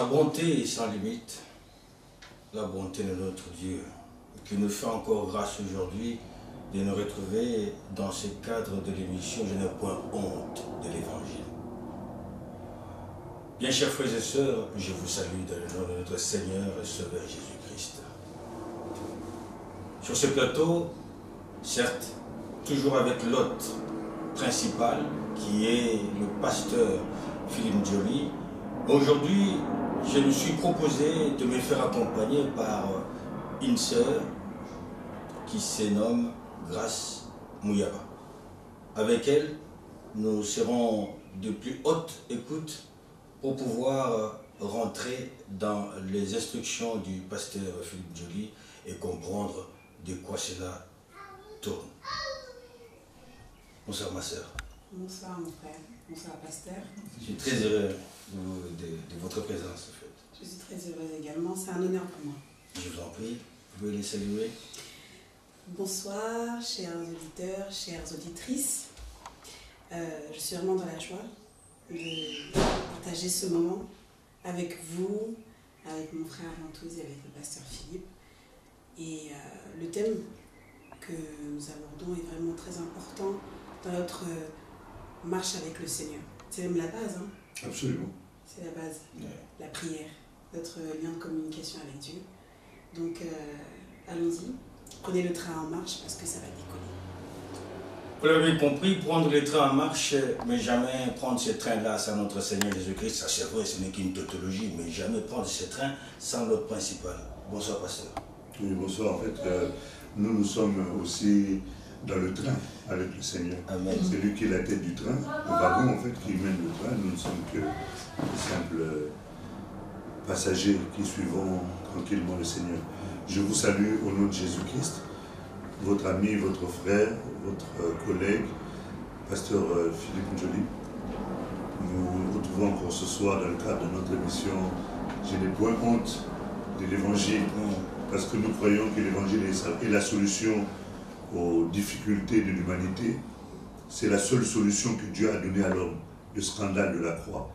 Sa bonté est sans limite, la bonté de notre Dieu, qui nous fait encore grâce aujourd'hui de nous retrouver dans ce cadre de l'émission Je n'ai point honte de l'Évangile. Bien chers frères et sœurs, je vous salue dans le nom de notre Seigneur et Sauveur Jésus-Christ. Sur ce plateau, certes, toujours avec l'hôte principal qui est le pasteur Philippe Njoli, aujourd'hui je me suis proposé de me faire accompagner par une sœur qui se nomme Grâce Mouyaba. Avec elle, nous serons de plus haute écoute pour pouvoir rentrer dans les instructions du pasteur Philippe Njoli et comprendre de quoi cela tourne. Bonsoir ma sœur. Bonsoir mon frère, bonsoir pasteur. Je suis très heureux de votre présence en fait. Je suis très heureuse également, c'est un honneur pour moi. Je vous en prie, vous pouvez les saluer. Bonsoir chers auditeurs, chères auditrices. Je suis vraiment dans la joie de partager ce moment avec vous, avec mon frère Ventouze et avec le pasteur Philippe. Et le thème que nous abordons est vraiment très important dans notre marche avec le Seigneur. C'est même la base, hein? Absolument. C'est la base, Ouais. la prière, notre lien de communication avec Dieu. Donc allons-y, prenez le train en marche parce que ça va décoller. Vous l'avez compris, prendre le train en marche, mais jamais prendre ce train-là sans notre Seigneur Jésus-Christ, ça c'est vrai, ce n'est qu'une tautologie, mais jamais prendre ce train sans l'hôte principal. Bonsoir pasteur. Oui, bonsoir. En fait, nous sommes aussi dans le train avec le Seigneur. Amen. C'est lui qui est la tête du train, le wagon en fait qui mène le train. Nous ne sommes que de simples passagers qui suivons tranquillement le Seigneur. Je vous salue au nom de Jésus-Christ, votre ami, votre frère, votre collègue, pasteur Philippe Njoli. Nous nous retrouvons encore ce soir dans le cadre de notre émission Je n'ai point honte de l'Évangile, parce que nous croyons que l'Évangile est la solution aux difficultés de l'humanité. C'est la seule solution que Dieu a donnée à l'homme, le scandale de la croix.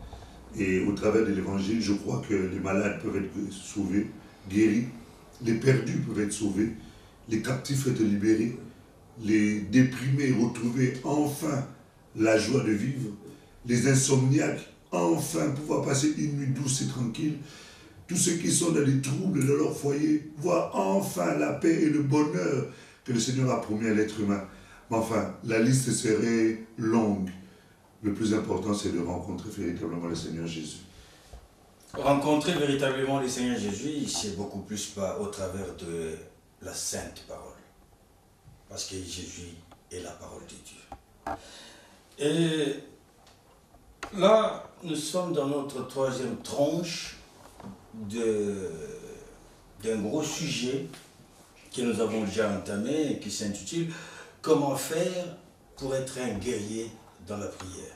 Et au travers de l'Évangile, je crois que les malades peuvent être sauvés, guéris, les perdus peuvent être sauvés, les captifs être libérés, les déprimés retrouver enfin la joie de vivre, les insomniaques enfin pouvoir passer une nuit douce et tranquille, tous ceux qui sont dans des troubles de leur foyer voir enfin la paix et le bonheur que le Seigneur a promis à l'être humain. Mais enfin, la liste serait longue. Le plus important, c'est de rencontrer véritablement le Seigneur Jésus. Rencontrer véritablement le Seigneur Jésus, c'est beaucoup plus pas au travers de la sainte parole. Parce que Jésus est la parole de Dieu. Et là, nous sommes dans notre troisième tranche d'un gros sujet que nous avons déjà entamé et qui s'intitule « Comment faire pour être un guerrier dans la prière ?»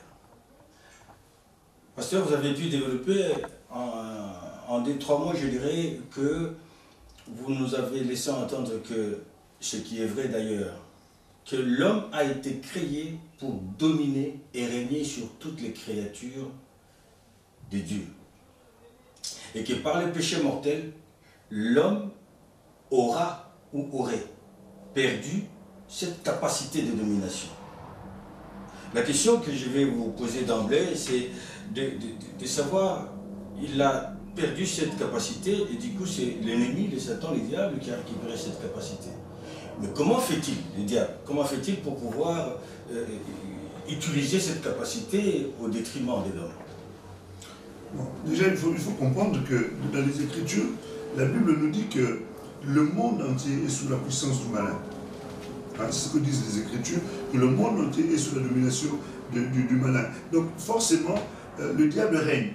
Pasteur, vous avez pu développer en 2-3 mots, je dirais, que vous nous avez laissé entendre que, ce qui est vrai d'ailleurs, que l'homme a été créé pour dominer et régner sur toutes les créatures de Dieu. Et que par le péché mortel, l'homme aura ou aurait perdu cette capacité de domination. La question que je vais vous poser d'emblée, c'est de savoir, il a perdu cette capacité et du coup c'est l'ennemi, le Satan, le diable qui a récupéré cette capacité. Mais comment fait-il, le diable, comment fait-il pour pouvoir utiliser cette capacité au détriment de l'homme? Bon, déjà, il faut comprendre que dans les Écritures, la Bible nous dit que le monde entier est sous la puissance du malin. Hein, c'est ce que disent les Écritures, que le monde entier est sous la domination du malin. Donc forcément, le diable règne.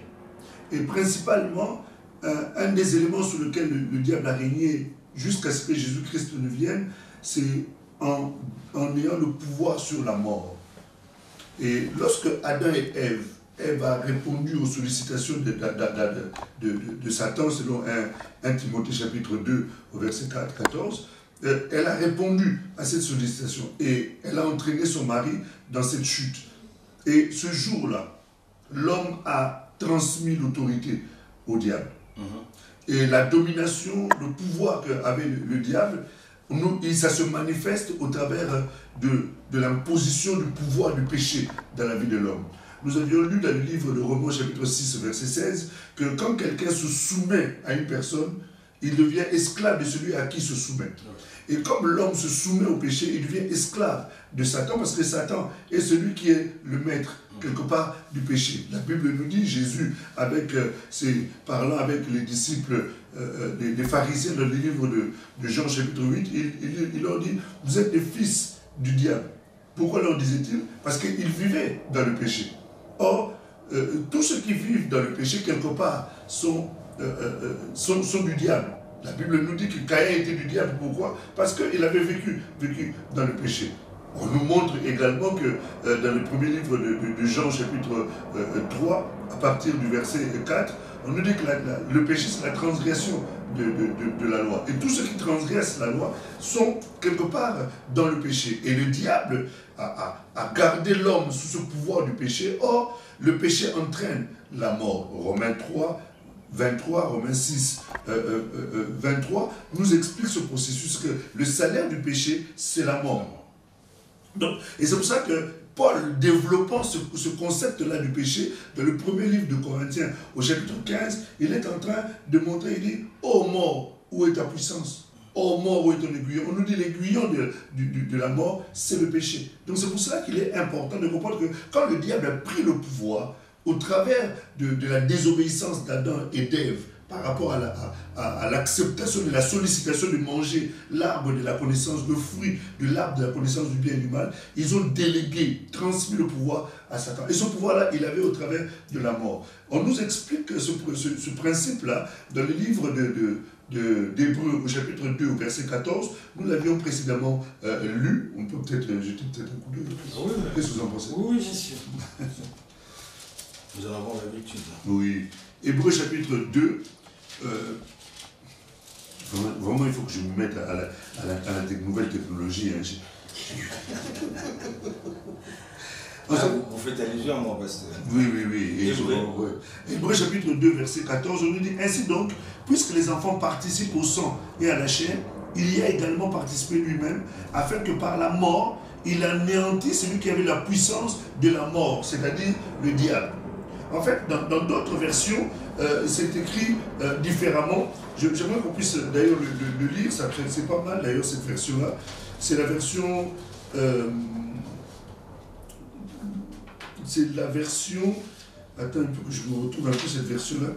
Et principalement, un des éléments sur lesquels le diable a régné jusqu'à ce que Jésus-Christ ne vienne, c'est en ayant le pouvoir sur la mort. Et lorsque Adam et Ève a répondu aux sollicitations de Satan, selon 1 Timothée chapitre 2, au verset 14, elle a répondu à cette sollicitation et elle a entraîné son mari dans cette chute. Et ce jour-là, l'homme a transmis l'autorité au diable. Et la domination, le pouvoir qu'avait le diable, ça se manifeste au travers de l'imposition du pouvoir du péché dans la vie de l'homme. Nous avions lu dans le livre de Romains chapitre 6, verset 16, que quand quelqu'un se soumet à une personne, il devient esclave de celui à qui il se soumet. Et comme l'homme se soumet au péché, il devient esclave de Satan, parce que Satan est celui qui est le maître, quelque part, du péché. La Bible nous dit, Jésus, parlant avec les disciples, les pharisiens, dans le livre de Jean chapitre 8, il leur dit, vous êtes des fils du diable. Pourquoi leur disait-il? Parce qu'ils vivaient dans le péché. Or, tous ceux qui vivent dans le péché, quelque part, sont du diable. La Bible nous dit que Caïn était du diable. Pourquoi? Parce qu'il avait vécu dans le péché. On nous montre également que dans le premier livre de Jean, chapitre 3, à partir du verset 4, on nous dit que le péché, c'est la transgression de la loi. Et tous ceux qui transgressent la loi sont quelque part dans le péché. Et le diable a gardé l'homme sous ce pouvoir du péché. Or, le péché entraîne la mort. Romains 3, 23, Romains 6, 23, nous explique ce processus que le salaire du péché, c'est la mort. Donc, et c'est pour ça que Paul, développant ce concept-là du péché, dans le premier livre de Corinthiens, au chapitre 15, il est en train de montrer, il dit, « Ô mort, où est ta puissance? Ô mort, où est ton aiguillon ?» On nous dit l'aiguillon de la mort, c'est le péché. Donc c'est pour cela qu'il est important de comprendre que quand le diable a pris le pouvoir, au travers de la désobéissance d'Adam et d'Ève, par rapport à l'acceptation de la sollicitation de manger l'arbre de la connaissance, le fruit de l'arbre de la connaissance du bien et du mal, ils ont délégué, transmis le pouvoir à Satan. Et ce pouvoir-là, il avait au travers de la mort. On nous explique que ce principe-là, dans le livre d'Hébreux, au chapitre 2, au verset 14, nous l'avions précédemment lu. On peut peut-être jeter un coup d'œil. Qu'est-ce que vous en pensez? Oui, bien sûr. Nous en avons l'habitude. Oui. Hébreux chapitre 2, vraiment il faut que je me mette à la nouvelle technologie. Hein. Vous faites allusion à moi, pasteur. Oui. Hébreux chapitre 2, verset 14, on nous dit, ainsi donc, puisque les enfants participent au sang et à la chair, il y a également participé lui-même, afin que par la mort, il anéantisse celui qui avait la puissance de la mort, c'est-à-dire le diable. En fait, dans d'autres versions, c'est écrit différemment. J'aimerais qu'on puisse d'ailleurs le lire, c'est pas mal d'ailleurs cette version-là. C'est la version... Attends un peu que je me retrouve un peu cette version-là.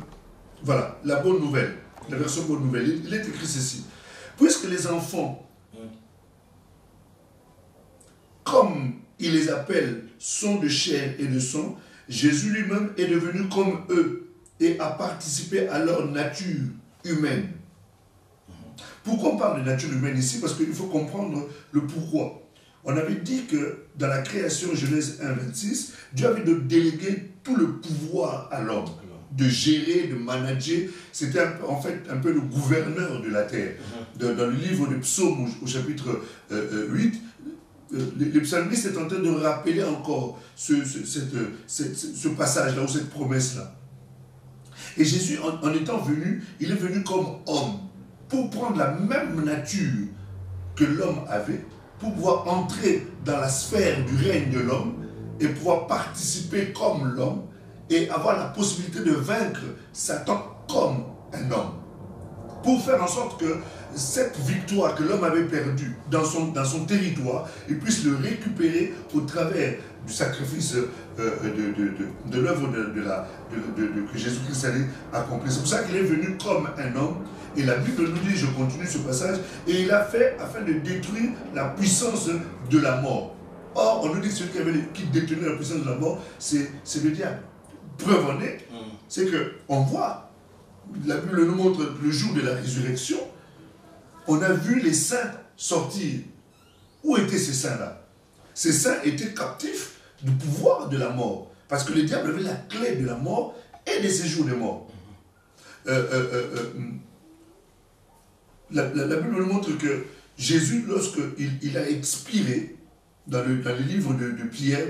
Voilà, la bonne nouvelle. La version bonne nouvelle. Il est écrit ceci. Puisque les enfants, comme il les appelle, sont de chair et de sang, Jésus lui-même est devenu comme eux et a participé à leur nature humaine. Pourquoi on parle de nature humaine ici? Parce qu'il faut comprendre le pourquoi. On avait dit que dans la création, Genèse 1, 26, Dieu avait délégué tout le pouvoir à l'homme, de gérer, de manager. C'était en fait un peu le gouverneur de la terre. Dans le livre de Psaumes, au chapitre 8, le psalmiste est en train de rappeler encore ce passage-là, ou cette promesse-là. Et Jésus, en étant venu, il est venu comme homme, pour prendre la même nature que l'homme avait, pour pouvoir entrer dans la sphère du règne de l'homme, et pouvoir participer comme l'homme, et avoir la possibilité de vaincre Satan comme un homme. Pour faire en sorte que cette victoire que l'homme avait perdue dans son territoire, il puisse le récupérer au travers du sacrifice de l'œuvre que Jésus-Christ allait accomplir. C'est pour ça qu'il est venu comme un homme. Et la Bible nous dit, je continue ce passage, et il a fait afin de détruire la puissance de la mort. Or, on nous dit que celui qui détenait la puissance de la mort, c'est le diable. Preuve en est, c'est qu'on voit, la Bible nous montre le jour de la résurrection, on a vu les saints sortir. Où étaient ces saints-là? Ces saints étaient captifs du pouvoir de la mort. Parce que le diable avait la clé de la mort et des séjours de mort. La Bible nous montre que Jésus, lorsqu'il a expiré, dans les livres de Pierre,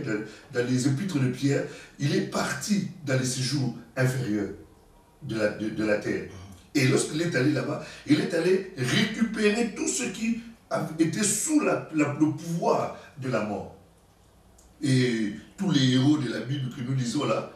dans les épîtres de Pierre, il est parti dans les séjours inférieurs. de la terre. Et lorsqu'il est allé là-bas, il est allé récupérer tout ce qui était sous le pouvoir de la mort. Et tous les héros de la Bible que nous lisons là,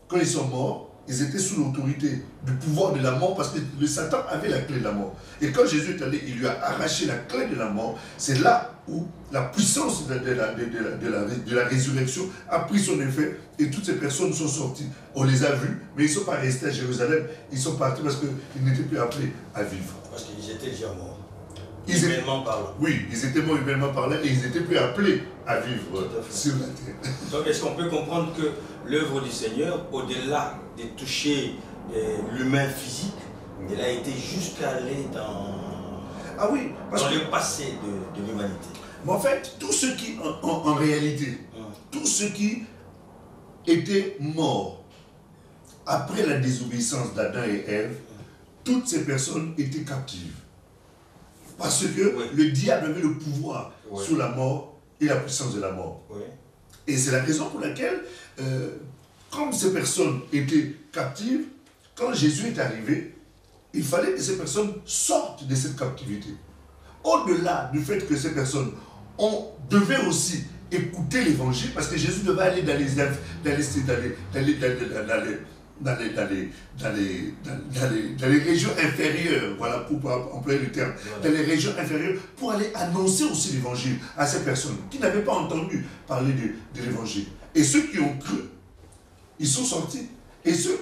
quand ils sont morts, ils étaient sous l'autorité du pouvoir de la mort parce que le Satan avait la clé de la mort. Et quand Jésus est allé, il lui a arraché la clé de la mort. C'est là où la puissance de la résurrection a pris son effet et toutes ces personnes sont sorties. On les a vus, mais ils ne sont pas restés à Jérusalem. Ils sont partis parce qu'ils n'étaient plus appelés à vivre. Parce qu'ils étaient déjà morts. Humainement parlant. Oui, ils étaient morts humainement parlant et ils n'étaient plus appelés à vivre sur la terre. Donc est-ce qu'on peut comprendre que l'œuvre du Seigneur, au-delà de toucher l'humain physique, elle a été jusqu'à aller dans, le passé de l'humanité? Mais en fait, tous ceux qui, en réalité, tous ceux qui étaient morts après la désobéissance d'Adam et Ève, toutes ces personnes étaient captives. Parce que le diable avait le pouvoir sur la mort et la puissance de la mort. Et c'est la raison pour laquelle, comme ces personnes étaient captives, quand Jésus est arrivé, il fallait que ces personnes sortent de cette captivité. Au-delà du fait que ces personnes devaient aussi écouter l'évangile, parce que Jésus devait aller dans les régions inférieures, voilà, pour employer le terme, dans les régions inférieures, pour aller annoncer aussi l'évangile à ces personnes qui n'avaient pas entendu parler de l'évangile. Et ceux qui ont cru, ils sont sortis. Et ceux,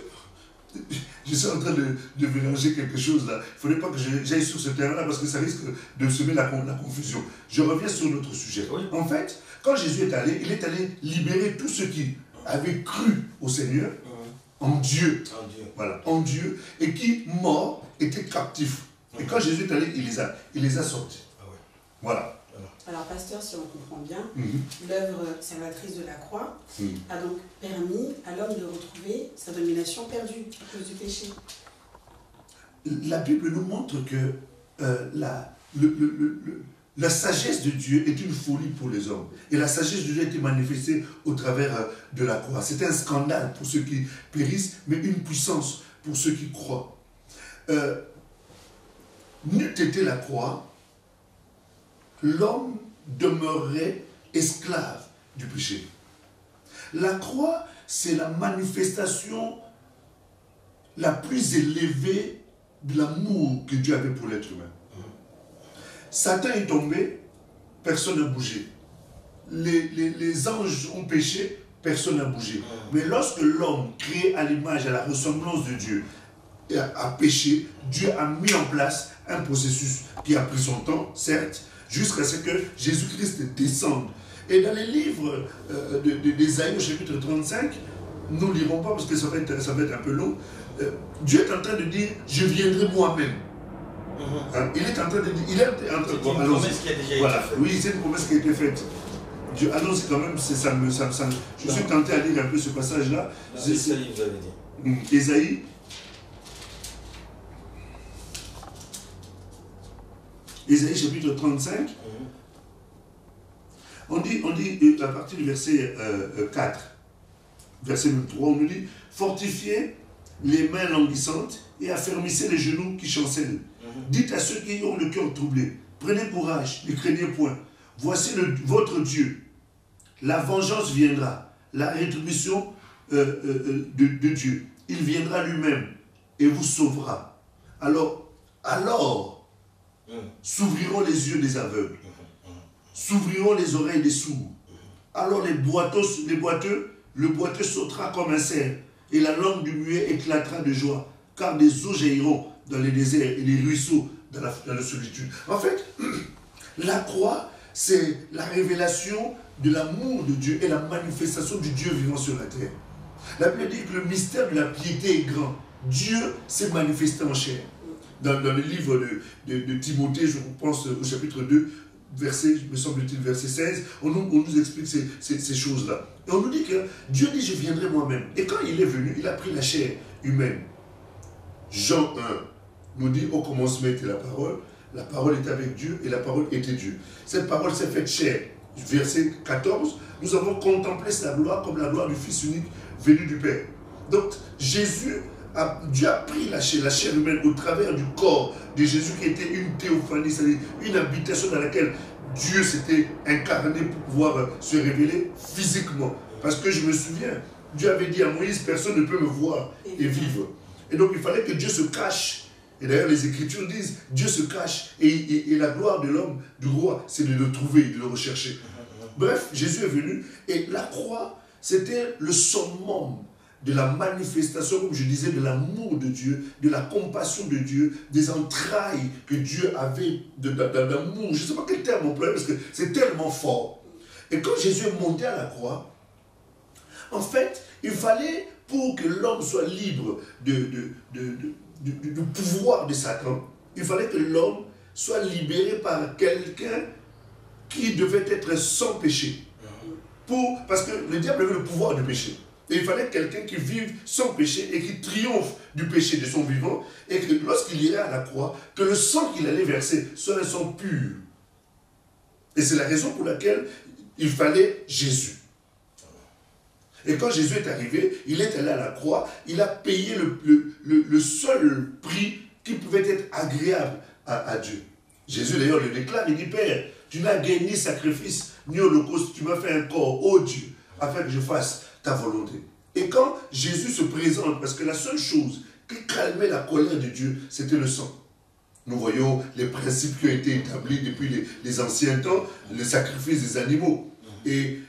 je suis en train de mélanger quelque chose là, il ne faudrait pas que j'aille sur ce terrain-là parce que ça risque de semer la confusion. Je reviens sur notre sujet. En fait, quand Jésus est allé, il est allé libérer tous ceux qui avaient cru au Seigneur, en Dieu, voilà, en Dieu, et qui, morts, étaient captifs. Et quand Jésus est allé, il les a sortis. Voilà. Alors, pasteur, si on comprend bien, l'œuvre salvatrice de la croix a donc permis à l'homme de retrouver sa domination perdue à cause du péché. La Bible nous montre que la sagesse de Dieu est une folie pour les hommes. Et la sagesse de Dieu a été manifestée au travers de la croix. C'est un scandale pour ceux qui périssent, mais une puissance pour ceux qui croient. N'eût été la croix, l'homme demeurerait esclave du péché. La croix, c'est la manifestation la plus élevée de l'amour que Dieu avait pour l'être humain. Satan est tombé, personne n'a bougé. Les anges ont péché, personne n'a bougé. Mais lorsque l'homme, créé à l'image, à la ressemblance de Dieu, a péché, Dieu a mis en place un processus qui a pris son temps, certes, jusqu'à ce que Jésus-Christ descende. Et dans les livres d'Ésaïe au chapitre 35, nous ne lirons pas parce que ça va être un peu long, Dieu est en train de dire « Je viendrai moi-même ». Il est en train de dire, c'est une promesse qui a déjà été faite. Oui, c'est une promesse qui a été faite. Allons-y quand même, je suis tenté à lire un peu ce passage-là. Ésaïe, vous avez dit. Ésaïe. Ésaïe chapitre 35. On dit à partir du verset 4, verset 3, on nous dit « Fortifiez les mains languissantes et affermissez les genoux qui chancellent. Dites à ceux qui ont le cœur troublé, prenez courage, ne craignez point. Voici votre Dieu. La vengeance viendra, la rétribution de Dieu. Il viendra lui-même et vous sauvera. Alors s'ouvriront les yeux des aveugles, s'ouvriront les oreilles des sourds. Alors le boiteux sautera comme un cerf, et la langue du muet éclatera de joie, car des eaux jailliront dans les déserts et les ruisseaux dans la solitude. En fait, la croix, c'est la révélation de l'amour de Dieu et la manifestation du Dieu vivant sur la terre. La Bible dit que le mystère de la piété est grand. Dieu s'est manifesté en chair. Dans le livre de Timothée, je pense au chapitre 2, verset, me semble-t-il, verset 16, on nous explique ces choses-là. Et on nous dit que Dieu dit « Je viendrai moi-même ». Et quand il est venu, il a pris la chair humaine. Jean 1 nous dit « Au commencement était la parole était avec Dieu et la parole était Dieu ». Cette parole s'est faite chair. Verset 14, nous avons contemplé sa gloire comme la gloire du Fils unique venu du Père. Donc Jésus Dieu a pris la chair humaine au travers du corps de Jésus qui était une théophanie, c'est-à-dire une habitation dans laquelle Dieu s'était incarné pour pouvoir se révéler physiquement. Parce que je me souviens, Dieu avait dit à Moïse, personne ne peut me voir et vivre. Et donc il fallait que Dieu se cache. Et d'ailleurs les Écritures disent, Dieu se cache. Et la gloire de l'homme, du roi, c'est de le trouver, de le rechercher. Bref, Jésus est venu et la croix, c'était le summum de la manifestation, comme je disais, de l'amour de Dieu, de la compassion de Dieu, des entrailles que Dieu avait d'amour. Je ne sais pas quel terme employer parce que c'est tellement fort. Et quand Jésus est monté à la croix, en fait, il fallait, pour que l'homme soit libre du pouvoir de Satan, il fallait que l'homme soit libéré par quelqu'un qui devait être sans péché. Parce que le diable avait le pouvoir du péché. Et il fallait quelqu'un qui vive sans péché et qui triomphe du péché de son vivant. Et que lorsqu'il irait à la croix, que le sang qu'il allait verser soit un sang pur. Et c'est la raison pour laquelle il fallait Jésus. Et quand Jésus est arrivé, il est allé à la croix, il a payé le seul prix qui pouvait être agréable à Dieu. Jésus d'ailleurs le déclare, il dit, Père, tu n'as gagné ni sacrifice, ni holocauste, tu m'as fait un corps, ô Dieu, afin que je fasse ta volonté. Et quand Jésus se présente, parce que la seule chose qui calmait la colère de Dieu, c'était le sang. Nous voyons les principes qui ont été établis depuis les anciens temps, le sacrifice des animaux. Et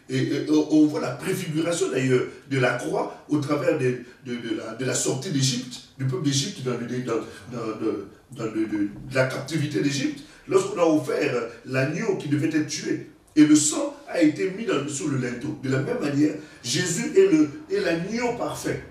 on voit la préfiguration d'ailleurs de la croix au travers de la sortie d'Égypte, du peuple d'Égypte dans la captivité d'Égypte, lorsqu'on a offert l'agneau qui devait être tué. Et le sang a été mis sur le linteau. De la même manière, Jésus est l'agneau parfait,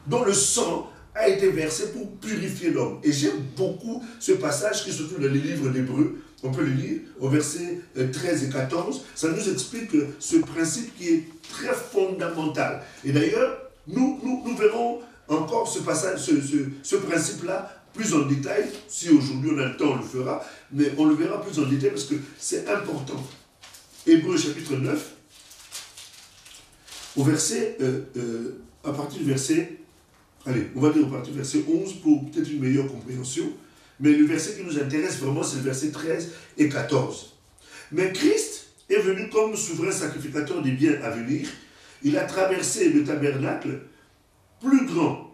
dont le sang a été versé pour purifier l'homme. Et j'aime beaucoup ce passage qui se trouve dans les livres d'Hébreux. On peut le lire au verset 13 et 14. Ça nous explique ce principe qui est très fondamental. Et d'ailleurs, nous verrons encore ce passage, ce principe-là plus en détail. Si aujourd'hui on a le temps, on le fera. Mais on le verra plus en détail parce que c'est important. Hébreux chapitre 9, au verset, à partir du verset, allez, on va dire à partir du verset 11 pour peut-être une meilleure compréhension. Mais le verset qui nous intéresse vraiment, c'est le verset 13 et 14. Mais Christ est venu comme souverain sacrificateur des biens à venir. Il a traversé le tabernacle plus grand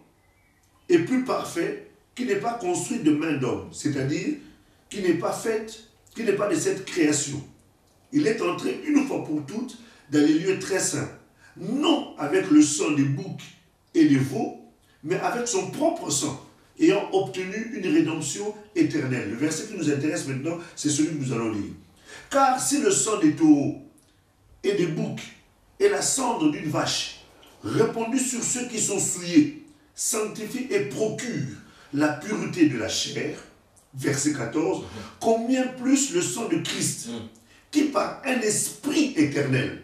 et plus parfait qui n'est pas construit de main d'homme, c'est-à-dire qui n'est pas de cette création. Il est entré une fois pour toutes dans les lieux très saints, non avec le sang des boucs et des veaux, mais avec son propre sang, ayant obtenu une rédemption éternelle. Le verset qui nous intéresse maintenant, c'est celui que nous allons lire. Car si le sang des taureaux et des boucs et la cendre d'une vache, répandue sur ceux qui sont souillés, sanctifie et procure la pureté de la chair, verset 14, combien plus le sang de Christ, qui par un esprit éternel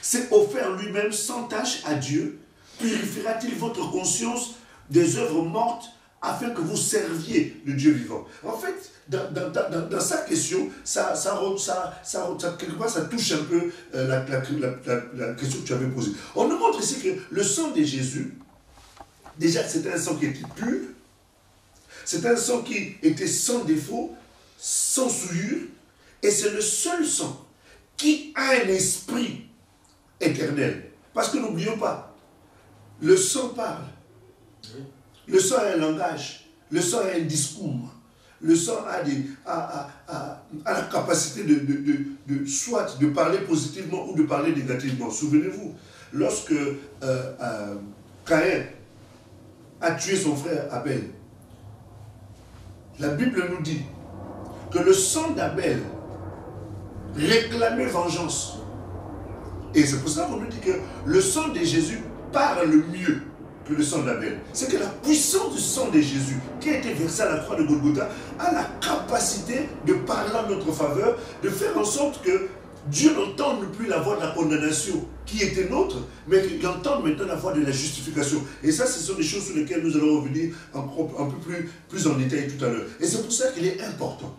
s'est offert lui-même sans tache à Dieu, purifiera-t-il votre conscience des œuvres mortes afin que vous serviez le Dieu vivant. En fait, dans sa question, quelque part, ça touche un peu la question que tu avais posée. On nous montre ici que le sang de Jésus, déjà c'était un sang qui était pur, c'est un sang qui était sans défaut, sans souillure, et c'est le seul sang qui a un esprit éternel. Parce que n'oublions pas, le sang parle. Le sang a un langage, le sang a un discours, le sang a la capacité soit de parler positivement ou de parler négativement. Souvenez-vous, lorsque Caïn a tué son frère Abel, la Bible nous dit que le sang d'Abel réclamait vengeance. Et c'est pour ça qu'on nous dit que le sang de Jésus parle mieux que le sang d'Abel. C'est que la puissance du sang de Jésus qui a été versé à la croix de Golgotha a la capacité de parler en notre faveur, de faire en sorte que Dieu n'entende plus la voix de la condamnation qui était nôtre, mais qu'il entende maintenant la voix de la justification. Et ça, ce sont des choses sur lesquelles nous allons revenir un peu plus en détail tout à l'heure. Et c'est pour ça qu'il est important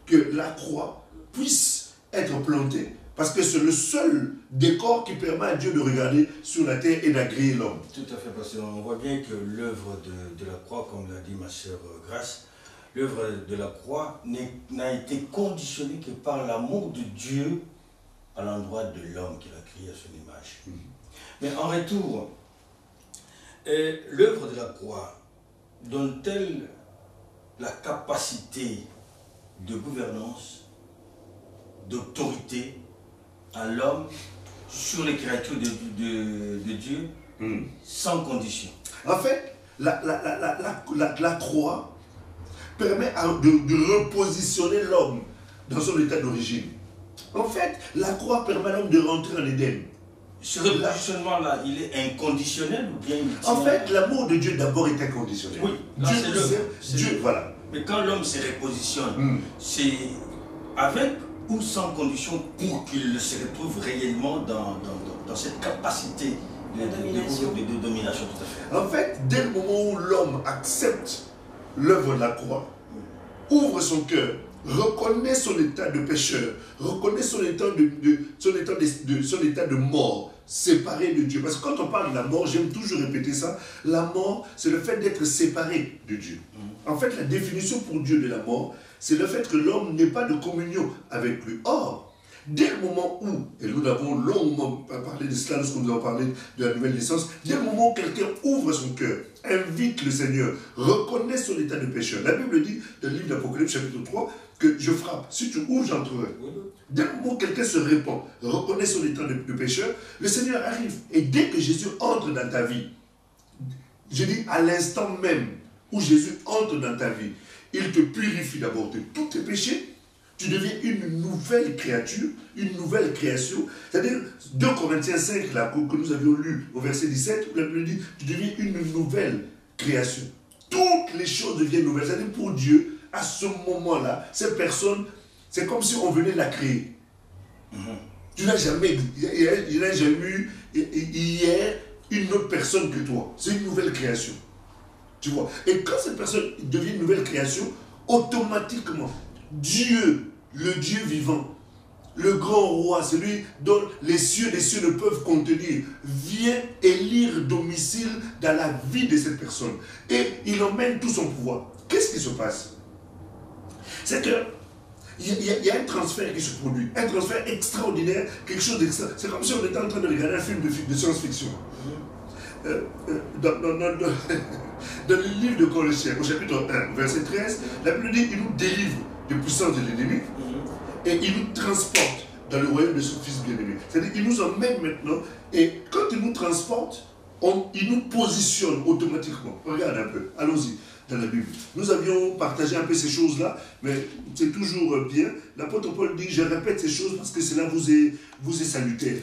que la croix puisse être plantée Parce que c'est le seul décor qui permet à Dieu de regarder sur la terre et d'agréer l'homme. Tout à fait, parce qu'on voit bien que l'œuvre de la croix, comme l'a dit ma sœur Grace, l'œuvre de la croix n'a été conditionnée que par l'amour de Dieu à l'endroit de l'homme qu'il a créé à son image. Mais en retour, l'œuvre de la croix donne-t-elle la capacité de gouvernance, d'autorité à l'homme sur les créatures de Dieu sans condition? En fait, la croix permet de repositionner l'homme dans son état d'origine. En fait, la croix permet à l'homme de rentrer en Éden. Ce repositionnement-là, il est inconditionnel ou bien il tient... En fait, l'amour de Dieu d'abord est inconditionnel. Oui, Dieu, voilà. Mais quand l'homme se repositionne, c'est avec ou sans condition pour qu'il se retrouve réellement dans cette capacité de domination, tout à fait. En fait, dès le moment où l'homme accepte l'œuvre de la croix, ouvre son cœur, reconnaît son état de pécheur, reconnaît son état de mort, séparé de Dieu. Parce que quand on parle de la mort, j'aime toujours répéter ça, la mort, c'est le fait d'être séparé de Dieu. En fait, la définition pour Dieu de la mort, c'est le fait que l'homme n'ait pas de communion avec lui. Or, dès le moment où, et nous avons longuement parlé de cela lorsqu'on nous a parlé de la nouvelle naissance, dès le moment où quelqu'un ouvre son cœur, invite le Seigneur, reconnaît son état de pécheur. La Bible dit, dans le livre d'Apocalypse chapitre 3, que je frappe. Si tu ouvres, j'entrerai. Dès le moment où quelqu'un se répand, reconnaît son état de pécheur, le Seigneur arrive. Et dès que Jésus entre dans ta vie, je dis à l'instant même où Jésus entre dans ta vie, il te purifie d'abord de tous tes péchés. Tu deviens une nouvelle créature, une nouvelle création. C'est-à-dire, 2 Corinthiens 5, là, que nous avions lu au verset 17, où la Bible dit, tu deviens une nouvelle création. Toutes les choses deviennent nouvelles. C'est-à-dire, pour Dieu, à ce moment-là, cette personne, c'est comme si on venait la créer. Tu n'as jamais, il n'a jamais eu hier une autre personne que toi. C'est une nouvelle création. Tu vois. Et quand cette personne devient une nouvelle création, automatiquement, Dieu, le Dieu vivant, le grand roi, celui dont les cieux ne peuvent contenir, vient élire domicile dans la vie de cette personne. Et il emmène tout son pouvoir. Qu'est-ce qui se passe? C'est que il y a un transfert qui se produit, un transfert extraordinaire, quelque chose d'extra. C'est comme si on était en train de regarder un film de science-fiction. Dans le livre de Colossiens, au chapitre 1, verset 13, la Bible dit, il nous délivre des puissances de l'ennemi et il nous transporte dans le royaume de son Fils bien-aimé. C'est-à-dire qu'il nous emmène maintenant et quand il nous transporte, il nous positionne automatiquement. Regarde un peu, allons-y dans la Bible. Nous avions partagé un peu ces choses-là, mais c'est toujours bien. L'apôtre Paul dit, je répète ces choses parce que cela vous est salutaire.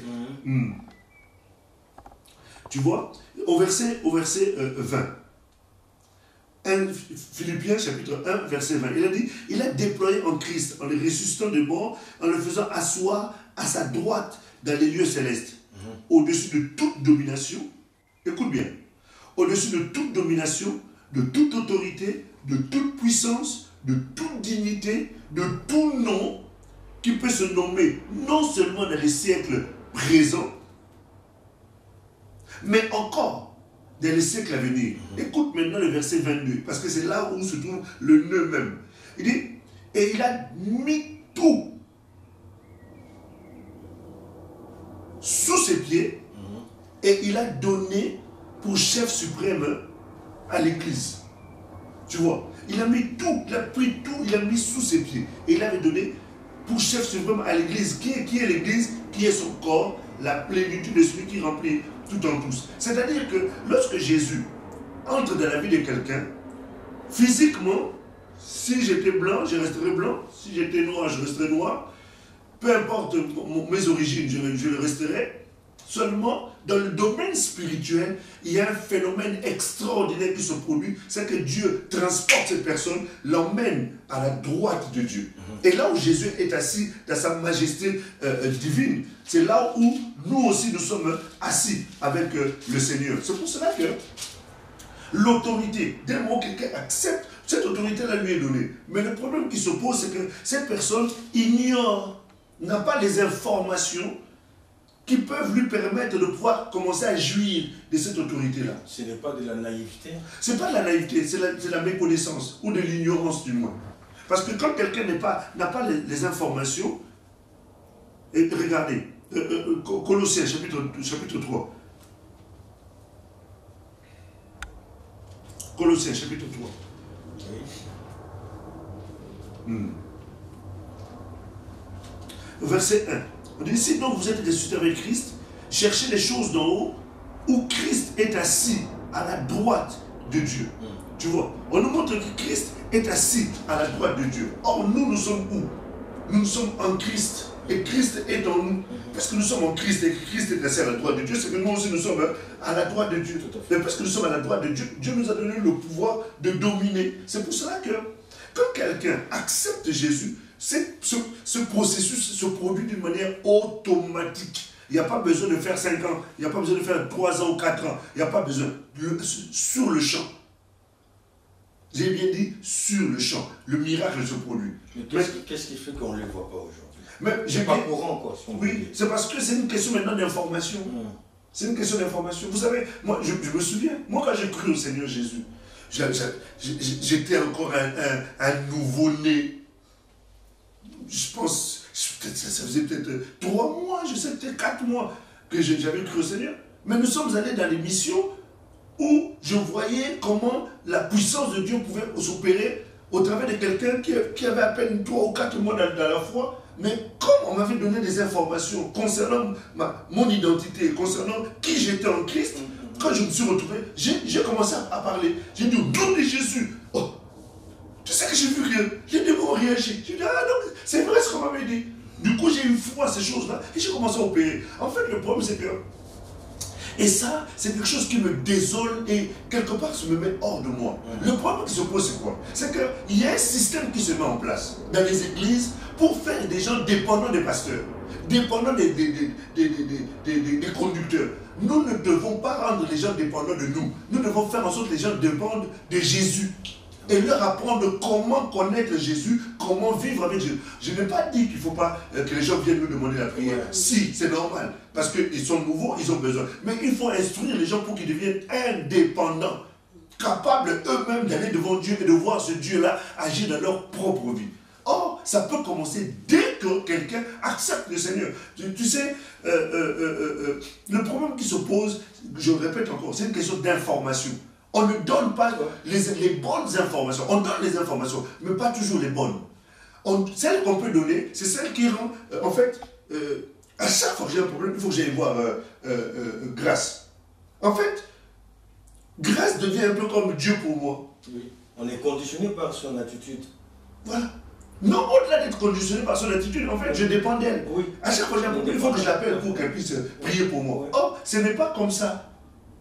Tu vois, au verset 20. Philippiens chapitre 1, verset 20. Il a dit, il a déployé en Christ, en le ressuscitant de mort, en le faisant asseoir à sa droite dans les lieux célestes, au-dessus de toute domination, écoute bien, au-dessus de toute domination, de toute autorité, de toute puissance, de toute dignité, de tout nom qui peut se nommer non seulement dans les siècles présents, mais encore dans les siècles à venir. Écoute maintenant le verset 22, parce que c'est là où se trouve le nœud même. Il dit, et il a mis tout sous ses pieds, et il a donné pour chef suprême à l'Église. Tu vois, il a mis tout, il a pris tout, il a mis sous ses pieds. Et il avait donné pour chef suprême à l'Église. Qui est l'Église? Qui est son corps, la plénitude de celui qui remplit tout en tous. C'est-à-dire que lorsque Jésus entre dans la vie de quelqu'un, physiquement, si j'étais blanc, je resterais blanc. Si j'étais noir, je resterais noir. Peu importe mes origines, je le resterai. Seulement, dans le domaine spirituel, il y a un phénomène extraordinaire qui se produit, c'est que Dieu transporte cette personne, l'emmène à la droite de Dieu. Et là où Jésus est assis dans sa majesté divine, c'est là où nous aussi nous sommes assis avec le Seigneur. C'est pour cela que l'autorité, dès le moment où quelqu'un accepte, cette autorité-là lui est donnée. Mais le problème qui se pose, c'est que cette personne ignore n'a pas les informations qui peuvent lui permettre de pouvoir commencer à jouir de cette autorité-là. Ce n'est pas de la naïveté. Ce n'est pas de la naïveté, c'est la méconnaissance, ou de l'ignorance du moins. Parce que quand quelqu'un n'a pas les informations, et regardez, Colossiens chapitre 3. Colossiens chapitre 3. Oui. Verset 1. On dit, si donc vous êtes ressuscité avec Christ, cherchez les choses d'en haut, où Christ est assis à la droite de Dieu. Tu vois, on nous montre que Christ est assis à la droite de Dieu. Or, nous sommes où? Nous sommes en Christ. Et Christ est en nous. Parce que nous sommes en Christ et que Christ est assis à la droite de Dieu, c'est que nous aussi nous sommes à la droite de Dieu. Mais parce que nous sommes à la droite de Dieu, Dieu nous a donné le pouvoir de dominer. C'est pour cela que quand quelqu'un accepte Jésus, ce processus se produit d'une manière automatique. Il n'y a pas besoin de faire 5 ans, il n'y a pas besoin de faire 3 ans ou 4 ans. Il n'y a pas besoin. Sur le champ. J'ai bien dit sur le champ. Le miracle se produit. Mais qu'est-ce qui fait qu'on ne les voit pas aujourd'hui? Mais j'ai pas courant, quoi. Si oui, c'est parce que c'est une question maintenant d'information. C'est une question d'information. Vous savez, moi, je me souviens, moi, quand j'ai cru au Seigneur Jésus, j'étais encore un nouveau-né. Je pense, ça faisait peut-être 3 mois, je sais, peut-être 4 mois que j'avais cru au Seigneur. Mais nous sommes allés dans les missions où je voyais comment la puissance de Dieu pouvait s'opérer au travers de quelqu'un qui avait à peine 3 ou 4 mois dans la foi. Mais comme on m'avait donné des informations concernant mon identité, concernant qui j'étais en Christ, quand je me suis retrouvé, j'ai commencé à parler. J'ai dit, au nom de Jésus, oh, tu sais que j'ai vu rien. Les démons ont réagi. J'ai dit, ah non, c'est vrai ce qu'on m'avait dit. Du coup, j'ai eu foi à ces choses-là et j'ai commencé à opérer. En fait, le problème, c'est que... Et ça, c'est quelque chose qui me désole et quelque part se me met hors de moi. Le problème qui se pose, c'est quoi? C'est qu'il y a un système qui se met en place dans les églises pour faire des gens dépendants des pasteurs, dépendants des conducteurs. Nous ne devons pas rendre les gens dépendants de nous. Nous devons faire en sorte que les gens dépendent de Jésus. Et leur apprendre comment connaître Jésus, comment vivre avec Jésus. Je n'ai pas dit qu'il ne faut pas que les gens viennent nous demander la prière. Si, c'est normal. Parce qu'ils sont nouveaux, ils ont besoin. Mais il faut instruire les gens pour qu'ils deviennent indépendants. Capables eux-mêmes d'aller devant Dieu et de voir ce Dieu-là agir dans leur propre vie. Or, ça peut commencer dès que quelqu'un accepte le Seigneur. Tu sais, le problème qui se pose, je le répète encore, c'est une question d'information. On ne donne pas les bonnes informations. On donne les informations, mais pas toujours les bonnes. Celles qu'on peut donner, c'est celles qui rendent... en fait, à chaque fois que j'ai un problème, il faut que j'aille voir Grâce. En fait, Grâce devient un peu comme Dieu pour moi. Oui. On est conditionné par son attitude. Voilà. Non, au-delà d'être conditionné par son attitude, en fait, je dépends d'elle. Oui. À chaque fois que j'ai un problème, il faut que je l'appelle pour qu'elle puisse prier pour moi. Oui. Or, ce n'est pas comme ça.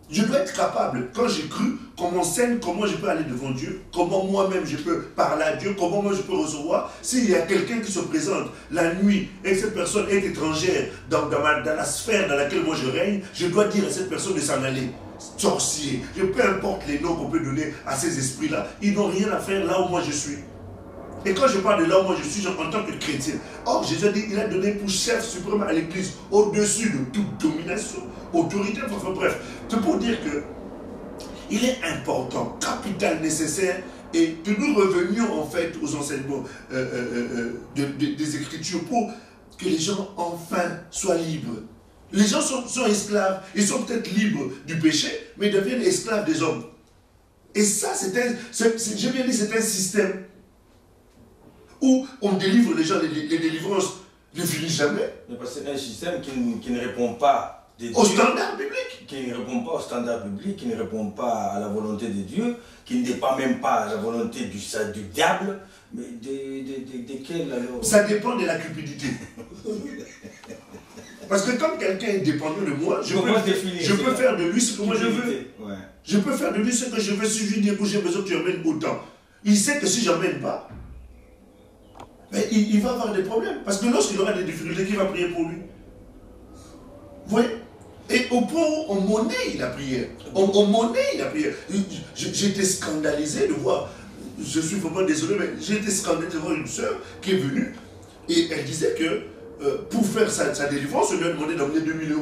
Je dois être capable, quand j'ai cru, qu'on m'enseigne comment je peux aller devant Dieu, comment moi-même je peux parler à Dieu, comment moi je peux recevoir. S'il y a quelqu'un qui se présente la nuit et que cette personne est étrangère dans la sphère dans laquelle moi je règne, je dois dire à cette personne de s'en aller. Sorcier, peu importe les noms qu'on peut donner à ces esprits-là, ils n'ont rien à faire là où moi je suis. Et quand je parle de là où moi je suis, en tant que chrétien, or Jésus a dit, il a donné pour chef suprême à l'église, au-dessus de toute domination, autorité, enfin bref. C'est pour dire que il est important, capital, nécessaire, et que nous revenions en fait aux enseignements des Écritures pour que les gens enfin soient libres. Les gens sont esclaves, ils sont peut-être libres du péché, mais ils deviennent esclaves des hommes. Et ça, j'ai bien dit, c'est un système où on délivre les gens, les délivrances ne finissent jamais. C'est un système qui ne répond pas au standard biblique. Qui ne répond pas au standard biblique, qui ne répond pas à la volonté de Dieu, qui ne dépend même pas à la volonté du diable. Mais de quel alors? Ça dépend de la cupidité. Parce que quand quelqu'un est dépendant de moi, je peux faire de lui ce que moi je veux. Ouais. Je peux faire de lui ce que je veux. Si je lui dis que j'ai besoin que tu emmènes autant, il sait que si je n'emmène pas, mais il va avoir des problèmes. Parce que lorsqu'il aura des difficultés, qui va prier pour lui? Vous voyez? Et au point où on monnaie la prière. On monnaie la prière. J'étais scandalisé de voir, je suis vraiment désolé, mais j'ai été scandalisé de voir une sœur qui est venue et elle disait que pour faire sa délivrance, on lui a demandé d'emmener 2000 €.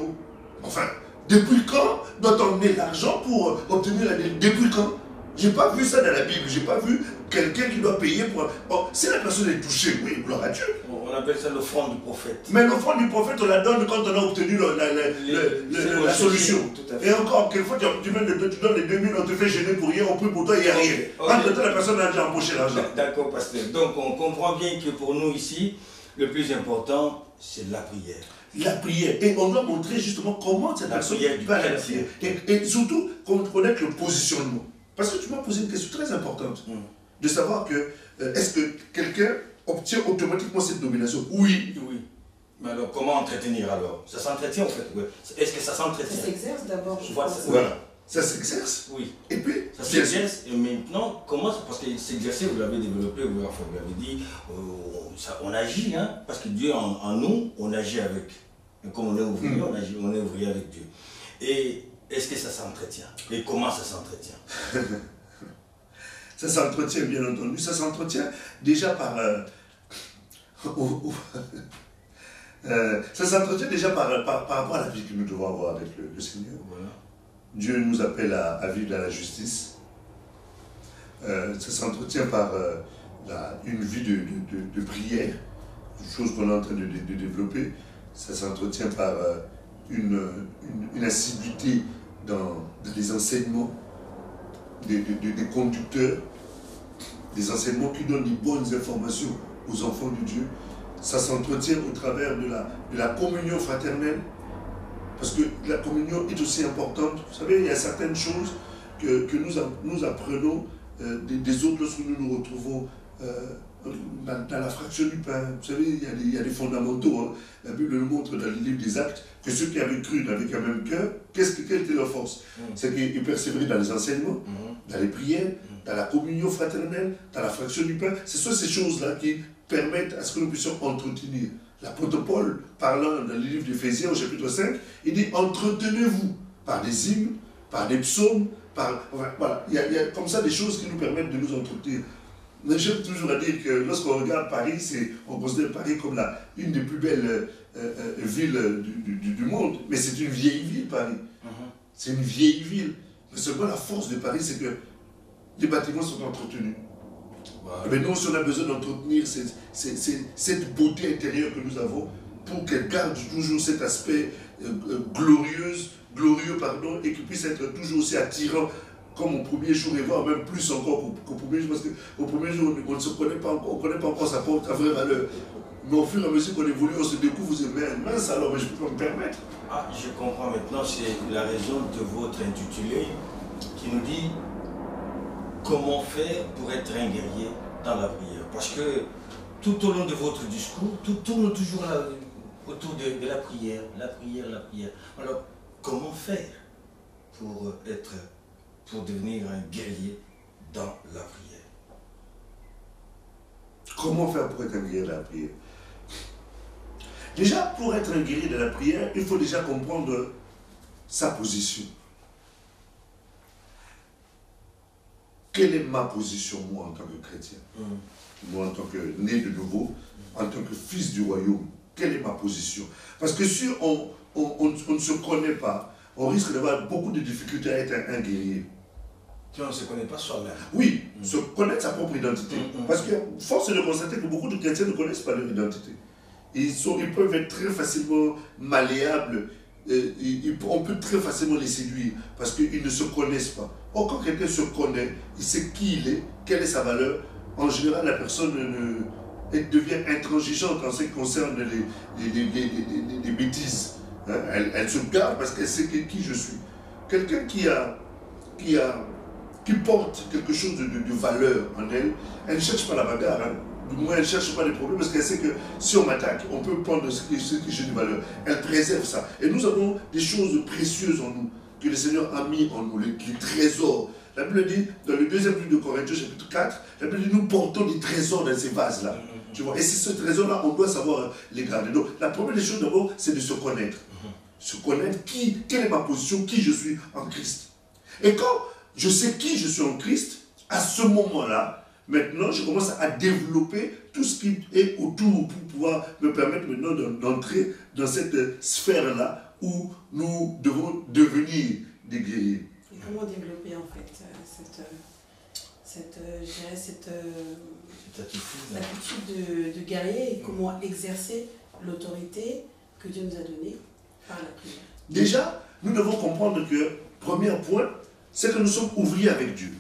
Enfin, depuis quand doit-on emmener l'argent pour obtenir la délivrance? Depuis quand? J'ai pas vu ça dans la Bible, j'ai pas vu quelqu'un qui doit payer pour... Bon, si la personne est touchée, oui, gloire à Dieu. On appelle ça l'offrande du prophète. Mais l'offrande du prophète, on la donne quand on a obtenu la solution. Et encore, quelquefois, tu donnes les 2000, on te fait gêner pour rien, on peut pour toi, il n'y a rien. Entre-temps, la personne a déjà empoché l'argent. D'accord, pasteur. Donc, on comprend bien que pour nous ici, le plus important, c'est la prière. La prière. Et on doit montrer justement comment cette personne va à la prière. Et surtout, connaître le positionnement. Parce que tu m'as posé une question très importante. De savoir que, est-ce que quelqu'un obtient automatiquement cette domination? Oui. Oui. Mais alors, comment entretenir alors? Ça s'entretient en fait, oui. Est-ce que ça s'entretient? Ça s'exerce d'abord, je pense. Voilà. Ça s'exerce. Oui. Et puis, ça s'exerce. Et maintenant, comment? Parce que s'exercer, vous l'avez développé, vous l'avez dit, on agit, hein, parce que Dieu en nous, on agit avec. Et comme on est ouvrier, on est ouvrier avec Dieu. Et est-ce que ça s'entretient? Et comment ça s'entretient? Ça s'entretient, bien entendu. Ça s'entretient déjà par... ça s'entretient déjà par rapport à la vie que nous devons avoir avec le Seigneur. Voilà. Dieu nous appelle à vivre dans la justice. Ça s'entretient par une vie de prière, une chose qu'on est en train de développer. Ça s'entretient par une assiduité dans les enseignements des conducteurs, des enseignements qui donnent des bonnes informations aux enfants de Dieu. Ça s'entretient au travers de la communion fraternelle, parce que la communion est aussi importante. Vous savez, il y a certaines choses que nous apprenons des autres lorsque nous nous retrouvons dans la fraction du pain. Vous savez, il y a des fondamentaux. Hein. La Bible nous montre dans le livre des Actes que ceux qui avaient cru avec un même cœur, quelle était leur force? C'est qu'ils persévéraient dans les enseignements, dans les prières, dans la communion fraternelle, dans la fraction du pain. Ce sont ces choses-là qui permettent à ce que nous puissions entretenir. L'apôtre Paul, parlant dans le livre d'Éphésiens au chapitre 5, il dit « Entretenez-vous par des hymnes, par des psaumes, voilà. Il y a comme ça des choses qui nous permettent de nous entretenir. Mais j'aime toujours à dire que lorsqu'on regarde Paris, on considère Paris comme une des plus belles villes du monde. Mais c'est une vieille ville, Paris. C'est une vieille ville. Mais seulement la force de Paris, c'est que les bâtiments sont entretenus. Mais nous, si on a besoin d'entretenir cette beauté intérieure que nous avons, pour qu'elle garde toujours cet aspect glorieux, et qu'il puisse être toujours aussi attirant, comme au premier jour, et voire même plus encore qu'au premier jour, parce qu'au premier jour, on ne se connaît pas encore, on ne connaît pas encore sa vraie valeur. Mais au fur et à mesure qu'on évolue, on se découvre, vous dites, mais mince alors, mais je ne peux pas me permettre. Ah, je comprends maintenant, c'est la raison de votre intitulé qui nous dit comment faire pour être un guerrier dans la prière. Parce que tout au long de votre discours, tout tourne toujours autour de la prière, la prière, la prière. Alors, comment faire pour devenir un guerrier dans la prière? Comment faire pour être un guerrier dans la prière? Déjà, pour être un guerrier dans la prière, il faut déjà comprendre sa position. Quelle est ma position, moi, en tant que chrétien? Moi, en tant que né de nouveau, en tant que fils du royaume, quelle est ma position? Parce que si on ne se connaît pas, on risque d'avoir beaucoup de difficultés à être un guerrier. Si on ne se connaît pas soi-même. Oui, se connaître sa propre identité. Parce que force est de constater que beaucoup de chrétiens ne connaissent pas leur identité. Ils peuvent être très facilement malléables, on peut très facilement les séduire parce qu'ils ne se connaissent pas. Or, quand quelqu'un se connaît, il sait qui il est, quelle est sa valeur, en général, la personne devient intransigeante en ce qui concerne les bêtises. Hein? Elle se garde parce qu'elle sait qui je suis. Quelqu'un qui porte quelque chose de valeur en elle, elle ne cherche pas la bagarre. Hein? Du moins, elle ne cherche pas les problèmes parce qu'elle sait que si on m'attaque, on peut prendre ce qui j'ai de valeur. Elle préserve ça. Et nous avons des choses précieuses en nous, que le Seigneur a mis en nous, les trésors. La Bible dit, dans le deuxième livre de Corinthiens, chapitre 4, la Bible dit, nous portons des trésors dans ces vases-là. Tu vois? Et c'est ce trésor-là, on doit savoir les garder. Donc, la première des choses d'abord, c'est de se connaître. Se connaître quelle est ma position, qui je suis en Christ. Et quand je sais qui je suis en Christ, à ce moment-là, maintenant, je commence à développer tout ce qui est autour pour pouvoir me permettre maintenant d'entrer dans cette sphère-là où nous devons devenir des guerriers. Et comment développer en fait cette attitude de guerrier et comment exercer l'autorité que Dieu nous a donnée par la prière? Déjà, nous devons comprendre que, premier point, c'est que nous sommes ouvriers avec Dieu.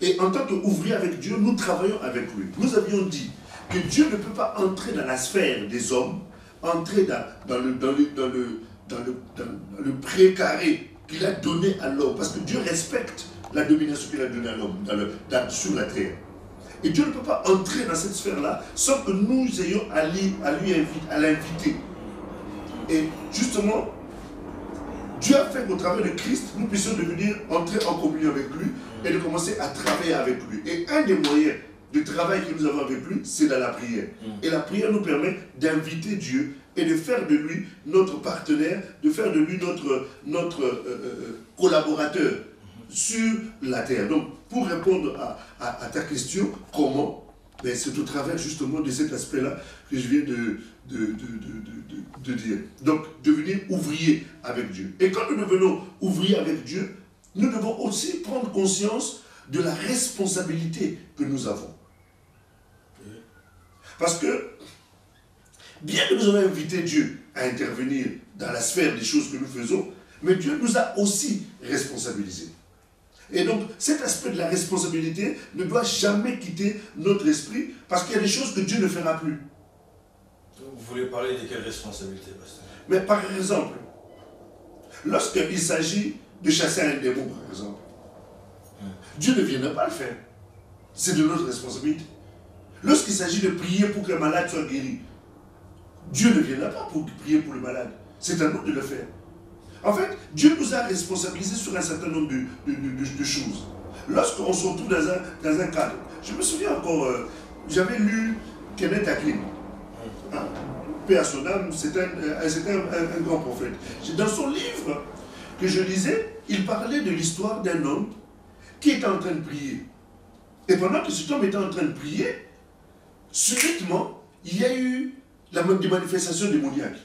Et en tant qu'ouvriers avec Dieu, nous travaillons avec lui. Nous avions dit que Dieu ne peut pas entrer dans la sphère des hommes, entrer dans le précaré qu'il a donné à l'homme. Parce que Dieu respecte la domination qu'il a donnée à l'homme sur la terre. Et Dieu ne peut pas entrer dans cette sphère-là sans que nous ayons à l'inviter. Et justement, Dieu a fait qu'au travers de Christ, nous puissions entrer en communion avec lui et de commencer à travailler avec lui. Et un des moyens de travail que nous avons avec lui, c'est dans la prière. Et la prière nous permet d'inviter Dieu et de faire de lui notre partenaire, de faire de lui notre collaborateur sur la terre. Donc, pour répondre à ta question, comment? Ben, c'est au travers justement de cet aspect-là que je viens de dire. Donc, devenir ouvrier avec Dieu. Et quand nous devenons ouvriers avec Dieu, nous devons aussi prendre conscience de la responsabilité que nous avons. Parce que, bien que nous ayons invité Dieu à intervenir dans la sphère des choses que nous faisons, mais Dieu nous a aussi responsabilisés. Et donc, cet aspect de la responsabilité ne doit jamais quitter notre esprit parce qu'il y a des choses que Dieu ne fera plus. Vous voulez parler de quelle responsabilité, pasteur? Mais par exemple, lorsqu'il s'agit de chasser un démon, par exemple, Dieu ne viendra pas le faire. C'est de notre responsabilité. Lorsqu'il s'agit de prier pour qu'un malade soit guéri, Dieu ne viendra pas pour prier pour le malade. C'est à nous de le faire. En fait, Dieu nous a responsabilisés sur un certain nombre de choses. Lorsqu'on se retrouve dans un cadre, je me souviens encore, j'avais lu Kenneth Hagin. Paix à son âme, c'était un grand prophète. Dans son livre que je lisais, il parlait de l'histoire d'un homme qui était en train de prier. Et pendant que cet homme était en train de prier, subitement, il y a eu des manifestations démoniaques,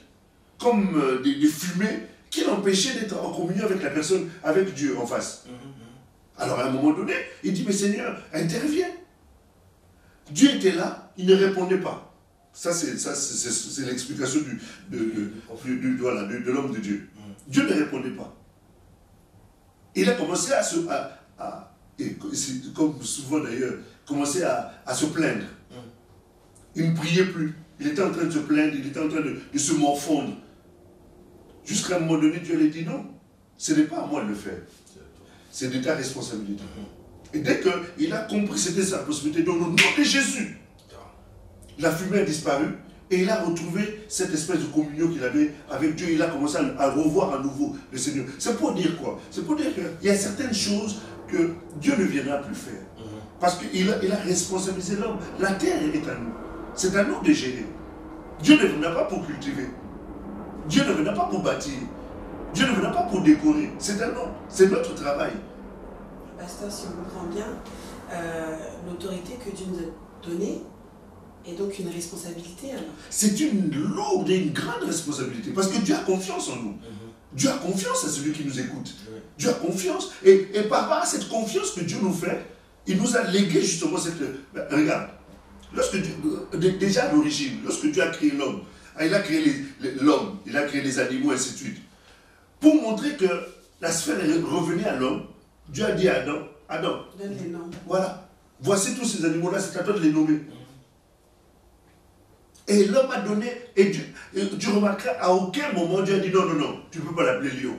comme des fumées qui l'empêchaient d'être en communion avec la personne, avec Dieu en face. Alors à un moment donné, il dit, mais Seigneur, interviens. Dieu était là, il ne répondait pas. Ça, c'est l'explication de l'homme de Dieu. Dieu ne répondait pas. Il a commencé comme souvent d'ailleurs, commencé à se plaindre. Il ne priait plus. Il était en train de se plaindre, il était en train de se morfondre. Jusqu'à un moment donné, Dieu lui dit non, ce n'est pas à moi de le faire. C'est de ta responsabilité. Et dès qu'il a compris que c'était sa possibilité, dans le nom de Jésus, la fumée a disparu et il a retrouvé cette espèce de communion qu'il avait avec Dieu. Il a commencé à revoir à nouveau le Seigneur. C'est pour dire quoi? C'est pour dire qu'il y a certaines choses que Dieu ne viendra plus faire. Parce qu'il a responsabilisé l'homme. La terre est à nous. C'est à nous de gérer. Dieu ne viendra pas pour cultiver. Dieu ne viendra pas pour bâtir. Dieu ne viendra pas pour décorer. C'est à nous. C'est notre travail. Pasteur, si on comprend bien, l'autorité que Dieu nous a donnée est donc une responsabilité alors. C'est une lourde et une grande responsabilité. Parce que Dieu a confiance en nous. Dieu a confiance à celui qui nous écoute. Dieu a confiance. Et par rapport à cette confiance que Dieu nous fait, il nous a légué justement cette... Regarde, déjà à l'origine, lorsque Dieu a créé l'homme, il a créé l'homme, il a créé les animaux, ainsi de suite. Pour montrer que la sphère revenait à l'homme, Dieu a dit à Adam, donne les noms. Voilà, voici tous ces animaux-là, c'est à toi de les nommer. Et l'homme a donné, et tu remarqueras, à aucun moment Dieu a dit non, tu ne peux pas l'appeler lion.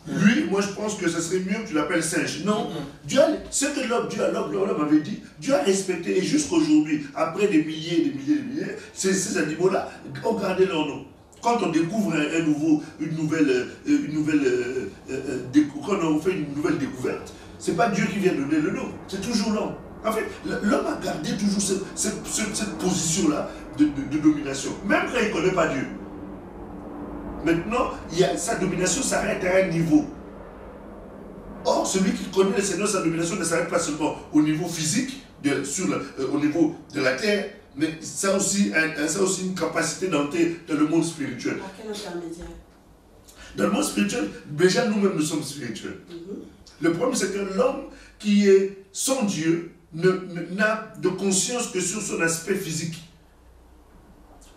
Lui, moi je pense que ce serait mieux que tu l'appelles singe. Non, ce que l'homme avait dit, Dieu a respecté. Et jusqu'aujourd'hui, après des milliers et des milliers et des milliers, ces animaux-là ont gardé leur nom. Quand on découvre quand on fait une nouvelle découverte, ce n'est pas Dieu qui vient donner le nom, c'est toujours l'homme. En fait, l'homme a gardé toujours cette position-là de domination, même quand il ne connaît pas Dieu. Maintenant, sa domination s'arrête à un niveau. Or, celui qui connaît le Seigneur, sa domination ne s'arrête pas seulement au niveau physique, au niveau de la terre, mais ça a aussi une capacité d'entrer dans le monde spirituel. Par quel intermédiaire? Dans le monde spirituel, déjà nous-mêmes nous sommes spirituels. Le problème, c'est que l'homme qui est sans Dieu n'a de conscience que sur son aspect physique.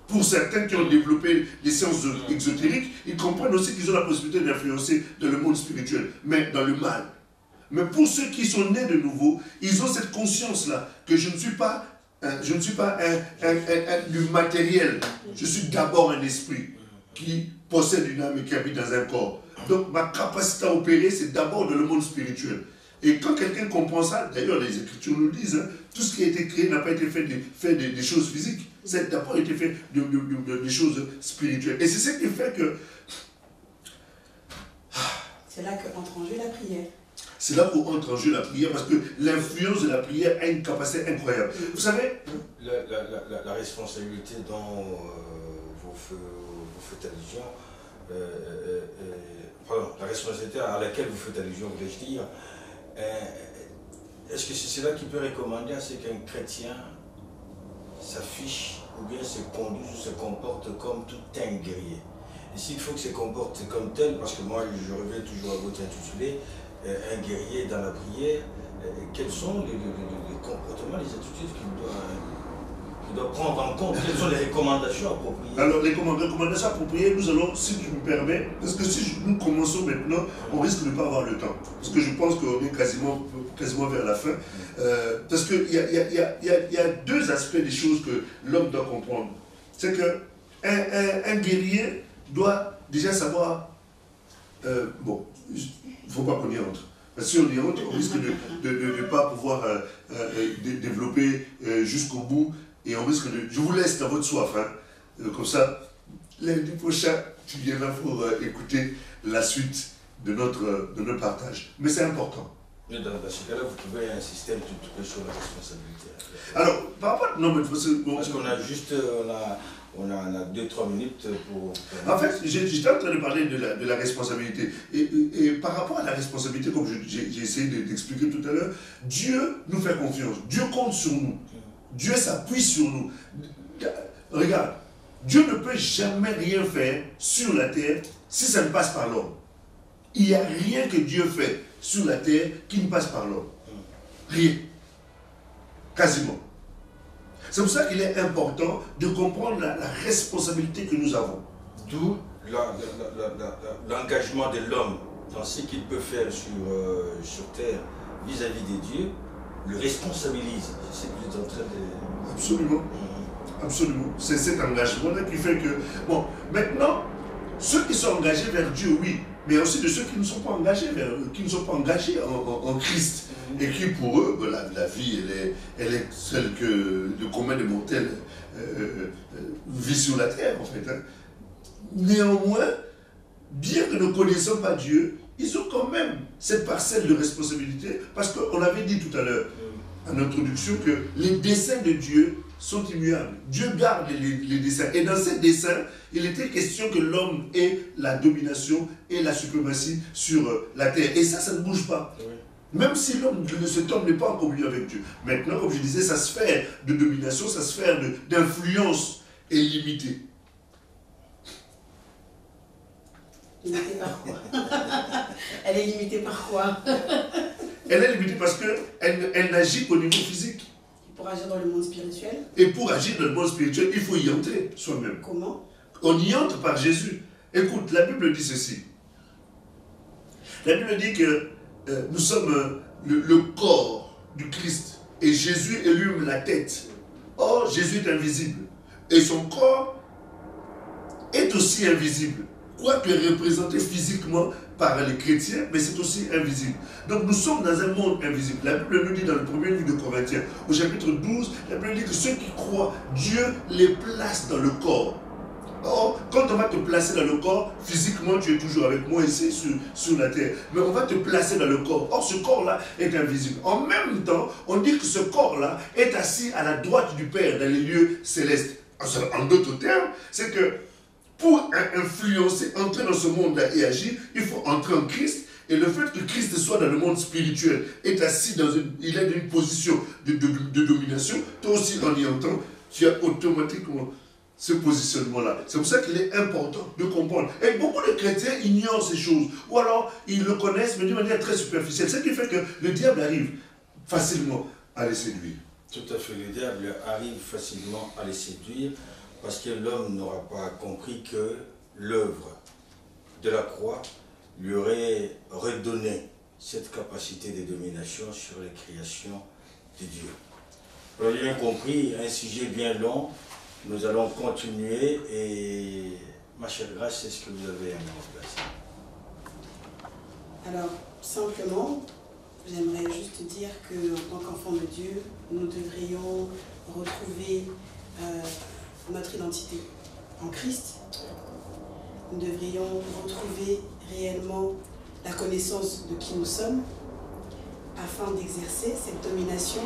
Pour certains qui ont développé les sciences exotériques, ils comprennent aussi qu'ils ont la possibilité d'influencer dans le monde spirituel, mais dans le mal. Mais pour ceux qui sont nés de nouveau, ils ont cette conscience-là, que je ne suis pas du matériel, je suis d'abord un esprit qui possède une âme et qui habite dans un corps. Donc ma capacité à opérer, c'est d'abord dans le monde spirituel. Et quand quelqu'un comprend ça, d'ailleurs les Écritures nous le disent, hein, tout ce qui a été créé n'a pas été fait des choses physiques. Ça a d'abord été fait des choses spirituelles. Et c'est ce qui fait que... C'est là qu'entre en jeu la prière. C'est là où entre en jeu la prière, parce que l'influence de la prière a une capacité incroyable. Vous savez... La responsabilité dont vous faites allusion, pardon, la responsabilité à laquelle vous faites allusion, voulais-je dire, est-ce que c'est cela qui peut recommander à ce qu'un chrétien s'affiche ou bien se conduise ou se comporte comme tout un guerrier? Et s'il faut qu'il se comporte comme tel, parce que moi je reviens toujours à votre intitulé, un guerrier dans la prière, quels sont les comportements, les attitudes qu'il doit prendre en compte? Quelles sont les recommandations appropriées? Alors, les recommandations appropriées, nous allons, si tu me permets, parce que si nous commençons maintenant, on risque de ne pas avoir le temps. Parce que je pense qu'on est quasiment vers la fin. Parce qu'il y a deux aspects des choses que l'homme doit comprendre. C'est qu'un guerrier doit déjà savoir, bon, il ne faut pas qu'on y entre. Parce que si on y entre, on risque de ne pas pouvoir développer jusqu'au bout. Et on risque de... Je vous laisse dans votre soif. Hein. Comme ça, lundi prochain, tu viendras pour écouter la suite de notre partage. Mais c'est important. Mais dans ce cas-là, vous trouvez un système tout sur la responsabilité. Alors, par rapport... Non, mais... Parce qu'on a juste... On a 2-3 minutes pour... En fait, j'étais en train de parler de la responsabilité. Et par rapport à la responsabilité, comme j'ai essayé d'expliquer tout à l'heure, Dieu nous fait confiance. Dieu compte sur nous. Dieu s'appuie sur nous. Regarde, Dieu ne peut jamais rien faire sur la terre si ça ne passe par l'homme. Il n'y a rien que Dieu fait sur la terre qui ne passe par l'homme. Rien. Quasiment. C'est pour ça qu'il est important de comprendre la responsabilité que nous avons. D'où l'engagement de l'homme dans ce qu'il peut faire sur terre vis-à-vis des dieux, le responsabilise. C'est ce que vous êtes en train de... Absolument. Absolument. C'est cet engagement-là qui fait que... Bon, maintenant, ceux qui sont engagés vers Dieu, oui, mais aussi de ceux qui ne sont pas engagés, en Christ. Et qui pour eux, la vie, elle est celle que le commun des mortels vit sur la terre, en fait. Hein. Néanmoins, bien que ne connaissant pas Dieu, ils ont quand même cette parcelle de responsabilité, parce qu'on avait dit tout à l'heure, en introduction, que les desseins de Dieu sont immuables. Dieu garde les desseins. Et dans ces desseins, il était question que l'homme ait la domination et la suprématie sur la terre. Et ça ne bouge pas. Oui. Même si cet homme n'est pas en communion avec Dieu. Maintenant, comme je disais, sa sphère de domination, sa sphère d'influence est limitée. Limitée par quoi? Elle est limitée par quoi? Elle est limitée parce qu'elle n'agit qu'au niveau physique. Et pour agir dans le monde spirituel? Et pour agir dans le monde spirituel, il faut y entrer soi-même. Comment? On y entre par Jésus. Écoute, la Bible dit ceci. La Bible dit que nous sommes le corps du Christ et Jésus est lui-même la tête. Or, Jésus est invisible et son corps est aussi invisible. Quoique représenté physiquement par les chrétiens, mais c'est aussi invisible. Donc nous sommes dans un monde invisible. La Bible nous dit dans le premier livre de Corinthiens, au chapitre 12, la Bible dit que ceux qui croient, Dieu les place dans le corps. Or, quand on va te placer dans le corps, physiquement, tu es toujours avec moi ici sur la terre. Mais on va te placer dans le corps. Or, ce corps-là est invisible. En même temps, on dit que ce corps-là est assis à la droite du Père dans les lieux célestes. En d'autres termes, c'est que pour influencer, entrer dans ce monde-là et agir, il faut entrer en Christ Et le fait que Christ soit dans le monde spirituel, est assis il est dans une position de domination, toi aussi en y entendant, tu as automatiquement ce positionnement-là. C'est pour ça qu'il est important de comprendre. Et beaucoup de chrétiens ignorent ces choses. Ou alors, ils le connaissent, mais d'une manière très superficielle. Ce qui fait que le diable arrive facilement à les séduire. Tout à fait. Le diable arrive facilement à les séduire parce que l'homme n'aura pas compris que l'œuvre de la croix lui aurait redonné cette capacité de domination sur les créations de Dieu. Vous avez bien compris, un sujet bien long. Nous allons continuer et ma chère Grâce, c'est ce que vous avez à mettre en place. Alors, simplement, j'aimerais juste dire qu'en tant qu'enfants de Dieu, nous devrions retrouver notre identité en Christ. Nous devrions retrouver réellement la connaissance de qui nous sommes afin d'exercer cette domination,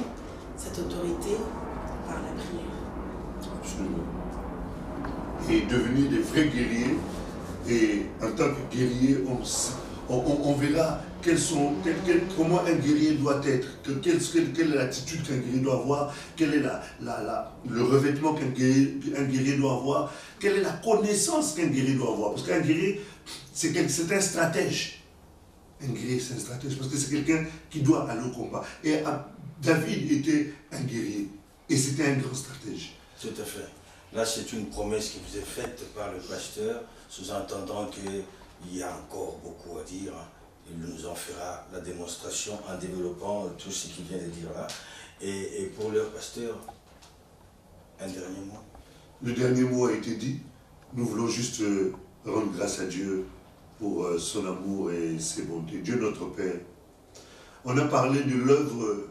cette autorité par la prière. Absolument. Et devenir des vrais guerriers. Et en tant que guerrier, on verra comment un guerrier doit être, quelle est l'attitude qu'un guerrier doit avoir, quel est le revêtement qu'un guerrier doit avoir, quelle est la connaissance qu'un guerrier doit avoir. Parce qu'un guerrier, c'est un stratège. Un guerrier, c'est un stratège, parce que c'est quelqu'un qui doit aller au combat. Et David était un guerrier, et c'était un grand stratège. Tout à fait. Là, c'est une promesse qui vous est faite par le pasteur, sous-entendant qu'il y a encore beaucoup à dire. Il nous en fera la démonstration en développant tout ce qu'il vient de dire là. Et pour leur pasteur, un dernier mot. Le dernier mot a été dit. Nous voulons juste rendre grâce à Dieu pour son amour et ses bontés. Dieu notre Père. On a parlé de l'œuvre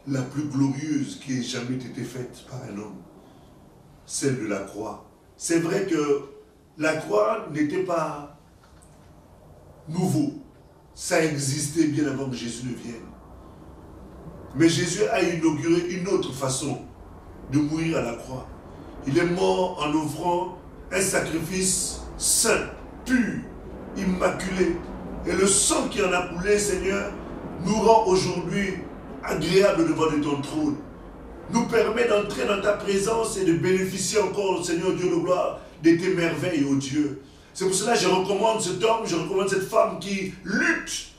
la plus glorieuse qui ait jamais été faite par un homme. Celle de la croix. C'est vrai que la croix n'était pas nouveau. Ça existait bien avant que Jésus ne vienne. Mais Jésus a inauguré une autre façon de mourir à la croix. Il est mort en offrant un sacrifice saint, pur, immaculé. Et le sang qui en a coulé, Seigneur, nous rend aujourd'hui agréable devant ton trône. Nous permet d'entrer dans ta présence et de bénéficier encore, Seigneur Dieu de gloire, de tes merveilles, ô Dieu. C'est pour cela que je recommande cet homme, je recommande cette femme qui lutte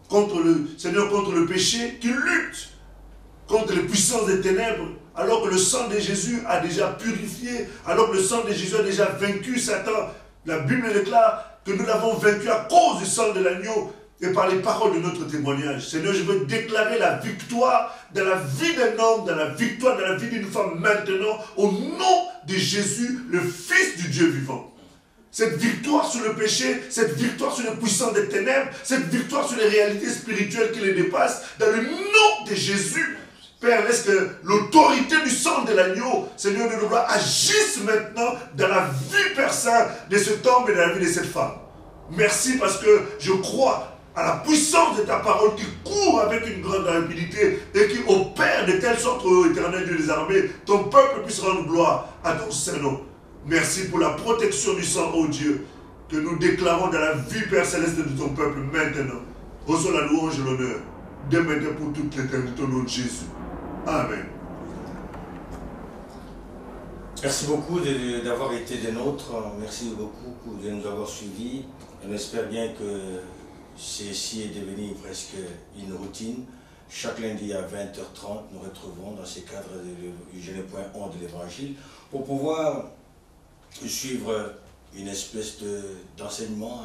contre le péché, qui lutte contre les puissances des ténèbres, alors que le sang de Jésus a déjà purifié, alors que le sang de Jésus a déjà vaincu Satan. La Bible déclare que nous l'avons vaincu à cause du sang de l'agneau et par les paroles de notre témoignage. Seigneur, je veux déclarer la victoire dans la vie d'un homme, dans la victoire dans la vie d'une femme maintenant, au nom de Jésus, le Fils du Dieu vivant. Cette victoire sur le péché, cette victoire sur les puissances des ténèbres, cette victoire sur les réalités spirituelles qui les dépassent, dans le nom de Jésus. Père, laisse que l'autorité du sang de l'agneau, Seigneur de gloire, agisse maintenant dans la vie personne de cet homme et dans la vie de cette femme. Merci parce que je crois à la puissance de ta parole qui court avec une grande rapidité et qui opère de telle sorte, ô Éternel Dieu des armées, ton peuple puisse rendre gloire à ton Saint-Nom. Merci pour la protection du sang, ô Dieu, que nous déclarons dans la vie, Père Céleste, de ton peuple maintenant. Reçois la louange et l'honneur, dès maintenant pour toute l'éternité, au nom de Jésus. Amen. Merci beaucoup d'avoir été des nôtres. Merci beaucoup de nous avoir suivis. On espère bien que ceci est devenu presque une routine. Chaque lundi à 20h30, nous retrouvons dans ces cadres du Genève.on de l'Évangile pour pouvoir suivre une espèce d'enseignement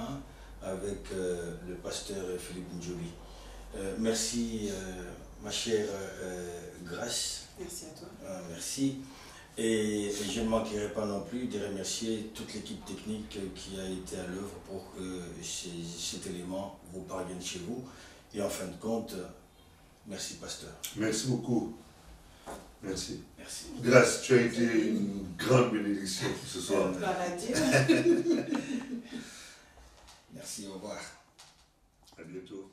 avec le pasteur Philippe Ndjobi. Merci ma chère Grâce. Merci à toi. Merci. Et je ne manquerai pas non plus de remercier toute l'équipe technique qui a été à l'œuvre pour que cet élément vous parvienne chez vous. Et en fin de compte, merci pasteur. Merci beaucoup. Merci. Merci. Grâce, tu as été une grande bénédiction ce soir. Gloire à Dieu. Merci, au revoir. À bientôt.